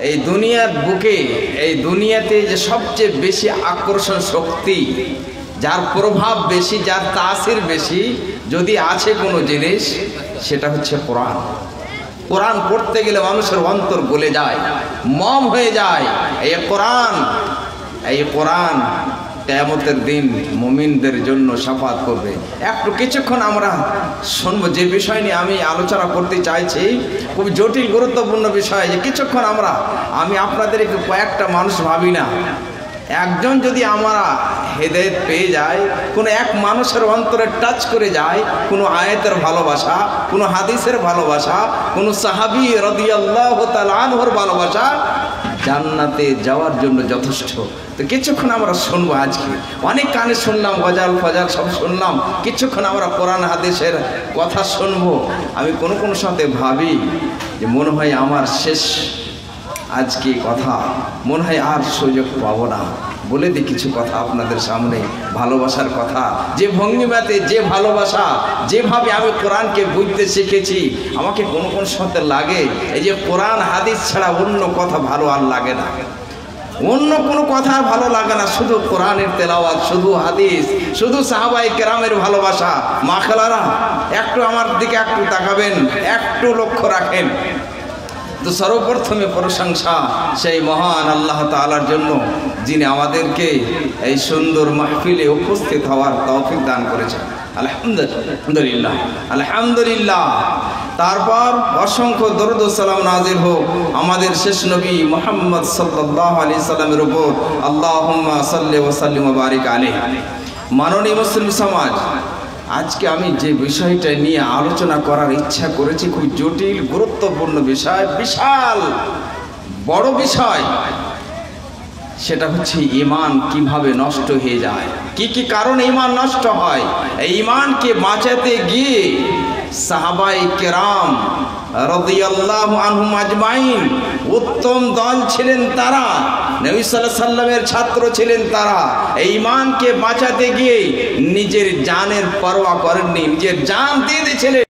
এই দুনিয়ার বুকে এই দুনিয়াতে যে সবচেয়ে বেশি আকর্ষণ শক্তি, যার প্রভাব বেশি, যার তাসির বেশি যদি আছে কোনো জিনিস, সেটা হচ্ছে কোরআন। কোরআন পড়তে গেলে মানুষের অন্তর গলে যায়, মম হয়ে যায়। এই কোরআন কিয়ামতের দিন মুমিনদের জন্য শাফাত করবে। একটু কিছুক্ষণ আমরা শুনবো যে বিষয় নিয়ে আমি আলোচনা করতে চাইছি, খুব জটিল গুরুত্বপূর্ণ বিষয়। যে কিছুক্ষণ আমি আপনাদের একটু কয়েকটা মানুষ ভাবি না, একজন যদি আমরা হেদায়েত পেয়ে যায়, কোনো এক মানুষের অন্তরে টাচ করে যায়, কোনো আয়াতের ভালোবাসা, কোনো হাদিসের ভালোবাসা, কোনো সাহাবী রাদিয়াল্লাহু তাআলা আনহুর ভালোবাসা, জান্নাতে যাওয়ার জন্য যথেষ্ট। তো কিছুক্ষণ আমরা শুনবো। আজকে অনেক কানে শুনলাম, গজাল ফজাল সব শুনলাম, কিছুক্ষণ আমরা কোরআন হাদিসের কথা শুনবো। আমি কোনো সাথে ভাবি যে মনে হয় আমার শেষ আজকে কথা, মনে হয় আর সুযোগ পাবো না। বলে দিই কিছু কথা আপনাদের সামনে, ভালোবাসার কথা। যে ভঙ্গিমাতে, যে ভালোবাসা, যেভাবে আমি কোরআনকে বুঝতে শিখেছি, আমাকে কোন সাথে লাগে এই যে কোরআন হাদিস ছাড়া অন্য কথা ভালো আর লাগে না, অন্য কোনো কথা আর ভালো লাগে না। শুধু কোরআনের তেলাওয়াত, শুধু হাদিস, শুধু সাহাবায়ে কেরামের ভালোবাসা। মা খালারা একটু আমার দিকে একটু তাকাবেন, একটু লক্ষ্য রাখেন। তো সর্বপ্রথমে প্রশংসা সেই মহান আল্লাহ তাআলার জন্য, যিনি আমাদেরকে এই সুন্দর মাহফিলে উপস্থিত হওয়ার তৌফিক দান করেছেন। আলহামদুলিল্লাহ, আলহামদুলিল্লাহ। তারপর অসংখ্য দরুদ ও সালাম নাজিল হোক আমাদের শেষ নবী মুহাম্মদ সাল্লাল্লাহু আলাইহি সাল্লামের উপর। আল্লাহুম্মা সাল্লি ওয়া সাল্লিম ওয়া বারিক আলাইহি। মাননীয় মুসলিম সমাজ, আজকে আমি যে বিষয়টা নিয়ে আলোচনা করার ইচ্ছা করেছি, খুব জটিল গুরুত্বপূর্ণ বিষয়, বিশাল বড় বিষয়। সেটা হচ্ছে ঈমান কিভাবে নষ্ট হয়ে যায়, কি কি কারণে ঈমান নষ্ট হয়। এই ঈমানকে বাঁচাতে গিয়ে সাহাবায়ে কেরাম রাদিয়াল্লাহু আনহুম আজমাইন উত্তম দল ছিলেন তারা, নবী সাল্লাল্লাহু আলাইহি সাল্লামের ছাত্র ছিলেন তারা। এই ঈমানকে বাঁচাতে গিয়ে নিজের জানের পরোয়া করেননি, নিজের জান দিয়ে দিয়েছিলেন।